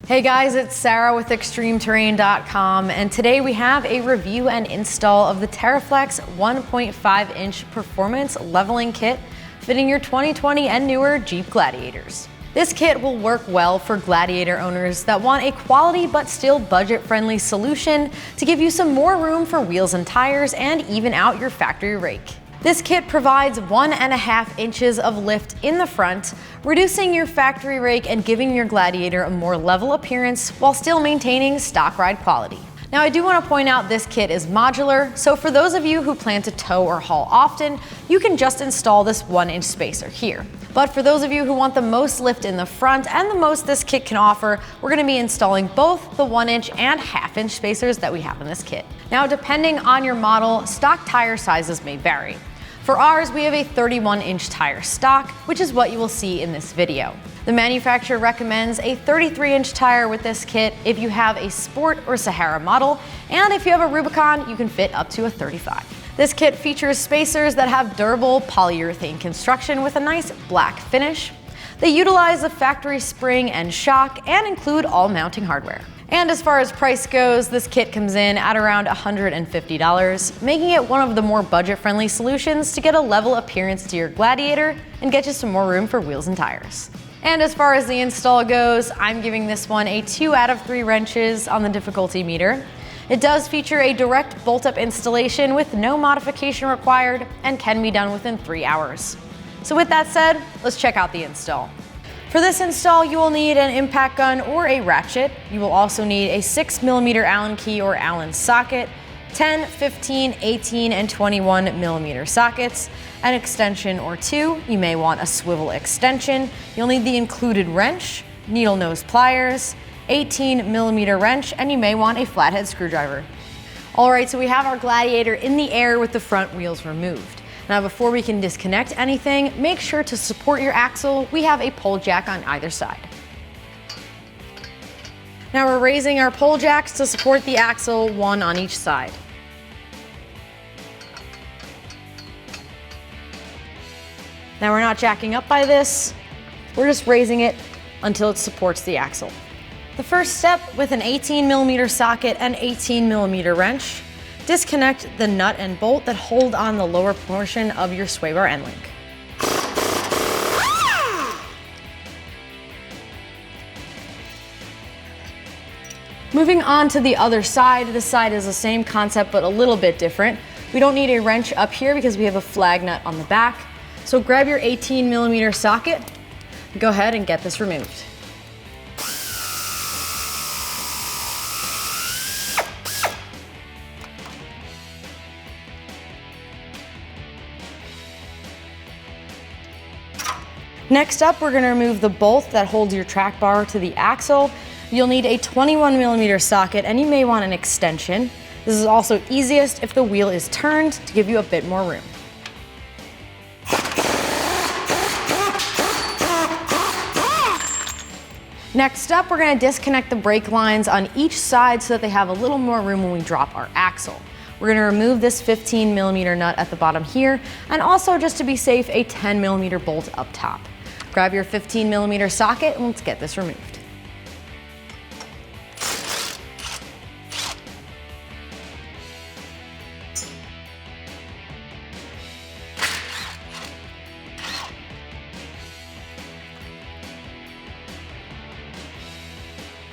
Hey guys, it's Sarah with ExtremeTerrain.com, and today we have a review and install of the TerraFlex 1.5-inch Performance Leveling Kit fitting your 2020 and newer Jeep Gladiators. This kit will work well for Gladiator owners that want a quality but still budget-friendly solution to give you some more room for wheels and tires and even out your factory rake. This kit provides 1.5 inches of lift in the front, reducing your factory rake and giving your Gladiator a more level appearance while still maintaining stock ride quality. Now, I do want to point out this kit is modular, so for those of you who plan to tow or haul often, you can just install this 1-inch spacer here. But for those of you who want the most lift in the front and the most this kit can offer, we're going to be installing both the 1-inch and 1/2-inch spacers that we have in this kit. Now, depending on your model, stock tire sizes may vary. For ours, we have a 31-inch tire stock, which is what you will see in this video. The manufacturer recommends a 33-inch tire with this kit if you have a Sport or Sahara model, and if you have a Rubicon, you can fit up to a 35. This kit features spacers that have durable polyurethane construction with a nice black finish. They utilize a factory spring and shock and include all mounting hardware. And as far as price goes, this kit comes in at around $150, making it one of the more budget-friendly solutions to get a level appearance to your Gladiator and get you some more room for wheels and tires. And as far as the install goes, I'm giving this one a 2 out of 3 wrenches on the difficulty meter. It does feature a direct bolt-up installation with no modification required and can be done within 3 hours. So with that said, let's check out the install. For this install, you will need an impact gun or a ratchet. You will also need a 6mm Allen key or Allen socket, 10, 15, 18, and 21mm sockets, an extension or 2. You may want a swivel extension. You'll need the included wrench, needle nose pliers, 18mm wrench, and you may want a flathead screwdriver. All right, so we have our Gladiator in the air with the front wheels removed. Now, before we can disconnect anything, make sure to support your axle. We have a pole jack on either side. Now we're raising our pole jacks to support the axle, one on each side. Now we're not jacking up by this, we're just raising it until it supports the axle. The first step, with an 18mm socket and 18mm wrench, disconnect the nut and bolt that hold on the lower portion of your sway bar end link. Moving on to the other side, this side is the same concept but a little bit different. We don't need a wrench up here because we have a flag nut on the back. So grab your 18mm socket, go ahead and get this removed. Next up, we're going to remove the bolt that holds your track bar to the axle. You'll need a 21mm socket, and you may want an extension. This is also easiest if the wheel is turned to give you a bit more room. Next up, we're going to disconnect the brake lines on each side so that they have a little more room when we drop our axle. We're going to remove this 15mm nut at the bottom here, and also, just to be safe, a 10mm bolt up top. Grab your 15mm socket and let's get this removed.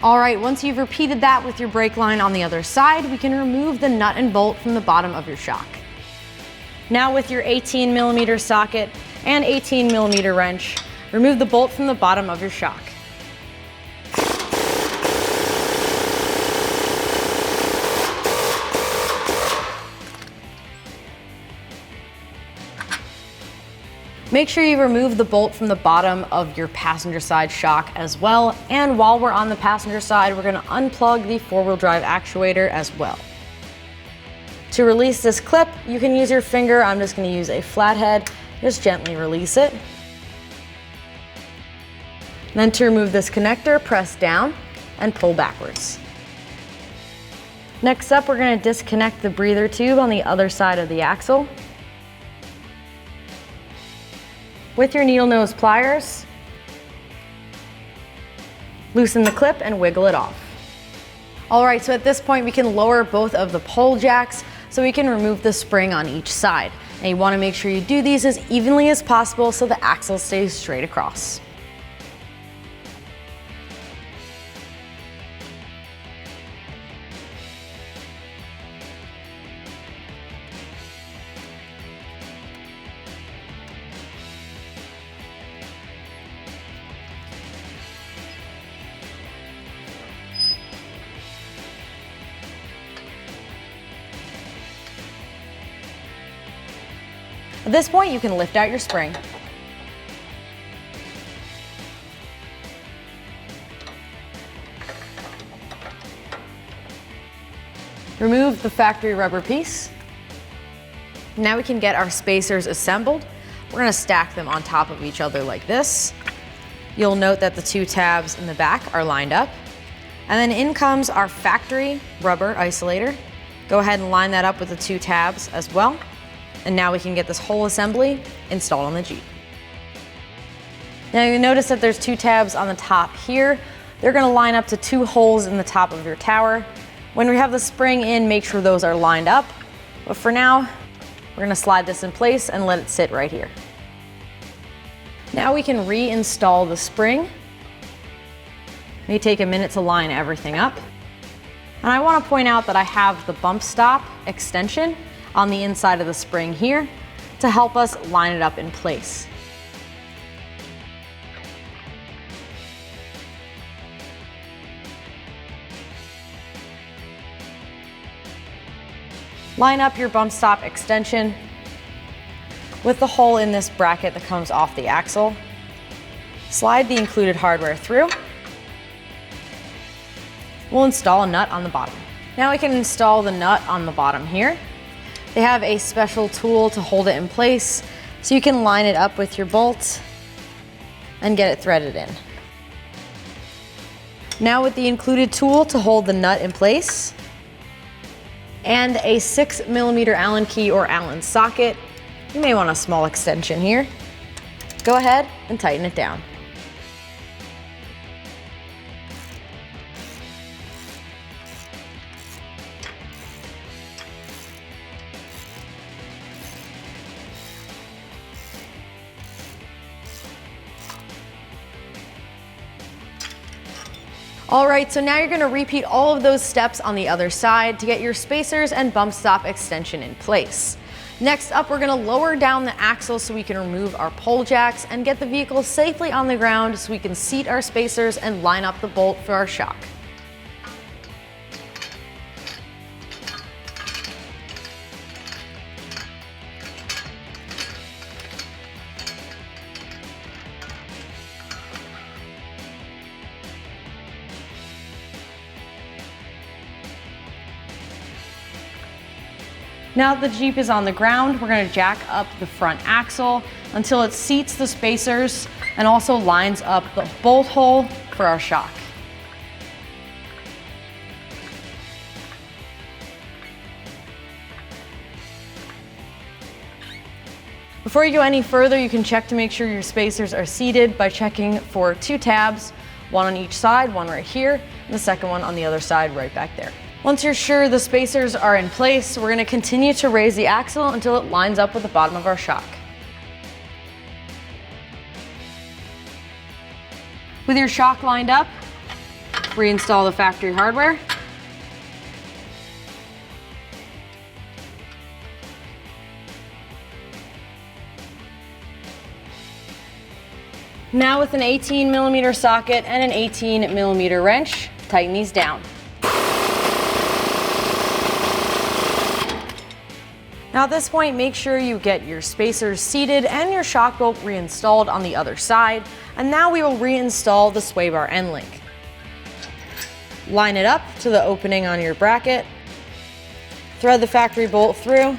All right, once you've repeated that with your brake line on the other side, we can remove the nut and bolt from the bottom of your shock. Now, with your 18mm socket and 18mm wrench, remove the bolt from the bottom of your shock. Make sure you remove the bolt from the bottom of your passenger side shock as well. And while we're on the passenger side, we're going to unplug the 4-wheel drive actuator as well. To release this clip, you can use your finger. I'm just going to use a flathead. Just gently release it. Then to remove this connector, press down and pull backwards. Next up, we're going to disconnect the breather tube on the other side of the axle. With your needle nose pliers, Loosen the clip and wiggle it off. All right, so at this point we can lower both of the pole jacks so we can remove the spring on each side. And you want to make sure you do these as evenly as possible so the axle stays straight across. At this point, you can lift out your spring. Remove the factory rubber piece. Now we can get our spacers assembled. We're going to stack them on top of each other like this. You'll note that the two tabs in the back are lined up. And then in comes our factory rubber isolator. Go ahead and line that up with the two tabs as well. And now we can get this whole assembly installed on the Jeep. Now you'll notice that there's two tabs on the top here. They're going to line up to two holes in the top of your tower. When we have the spring in, make sure those are lined up. But for now, we're going to slide this in place and let it sit right here. Now we can reinstall the spring. It may take a minute to line everything up. And I want to point out that I have the bump stop extension on the inside of the spring here to help us line it up in place. Line up your bump stop extension with the hole in this bracket that comes off the axle. Slide the included hardware through. We'll install a nut on the bottom. Now we can install the nut on the bottom here. They have a special tool to hold it in place, so you can line it up with your bolt and get it threaded in. Now with the included tool to hold the nut in place and a 6mm Allen key or Allen socket, you may want a small extension here. Go ahead and tighten it down. All right, so now you're gonna repeat all of those steps on the other side to get your spacers and bump stop extension in place. Next up, we're gonna lower down the axle so we can remove our pole jacks and get the vehicle safely on the ground so we can seat our spacers and line up the bolt for our shock. Now that the Jeep is on the ground, we're gonna jack up the front axle until it seats the spacers and also lines up the bolt hole for our shock. Before you go any further, you can check to make sure your spacers are seated by checking for two tabs, one on each side, one right here, and the second one on the other side right back there. Once you're sure the spacers are in place, we're going to continue to raise the axle until it lines up with the bottom of our shock. With your shock lined up, reinstall the factory hardware. Now with an 18mm socket and an 18mm wrench, tighten these down. Now at this point, make sure you get your spacers seated and your shock bolt reinstalled on the other side. And now we will reinstall the sway bar end link. Line it up to the opening on your bracket. Thread the factory bolt through.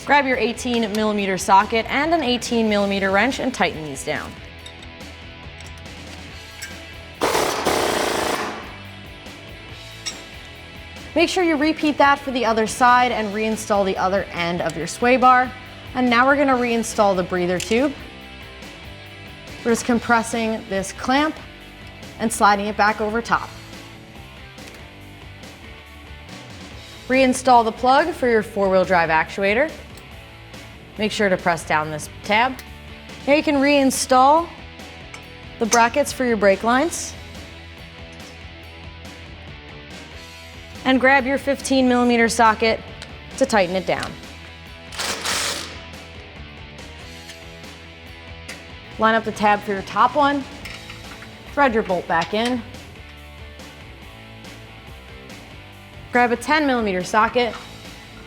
Grab your 18mm socket and an 18mm wrench and tighten these down. Make sure you repeat that for the other side and reinstall the other end of your sway bar. And now we're gonna reinstall the breather tube. We're just compressing this clamp and sliding it back over top. Reinstall the plug for your four-wheel drive actuator. Make sure to press down this tab. Now you can reinstall the brackets for your brake lines. And grab your 15mm socket to tighten it down. Line up the tab for your top one. Thread your bolt back in. Grab a 10mm socket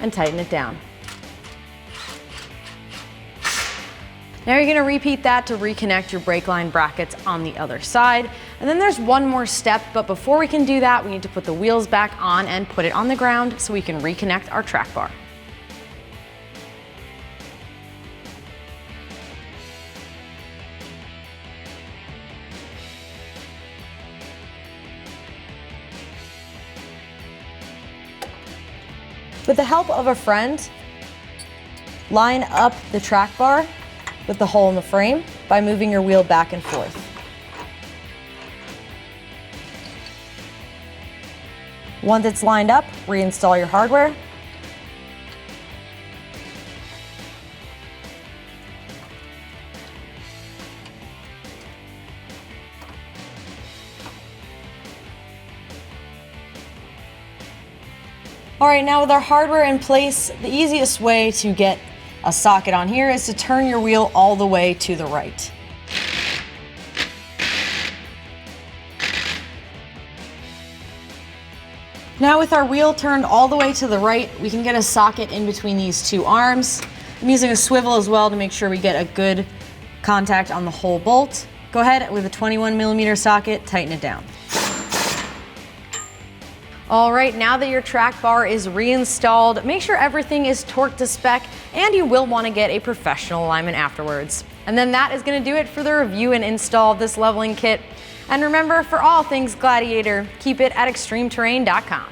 and tighten it down. Now you're going to repeat that to reconnect your brake line brackets on the other side. And then there's one more step, but before we can do that, we need to put the wheels back on and put it on the ground so we can reconnect our track bar. With the help of a friend, line up the track bar with the hole in the frame by moving your wheel back and forth. Once it's lined up, reinstall your hardware. All right, now with our hardware in place, the easiest way to get a socket on here is to turn your wheel all the way to the right. Now with our wheel turned all the way to the right, we can get a socket in between these two arms. I'm using a swivel as well to make sure we get a good contact on the whole bolt. Go ahead with a 21mm socket, tighten it down. All right, now that your track bar is reinstalled, make sure everything is torqued to spec, and you will want to get a professional alignment afterwards. And then that is going to do it for the review and install of this leveling kit. And remember, for all things Gladiator, keep it at extremeterrain.com.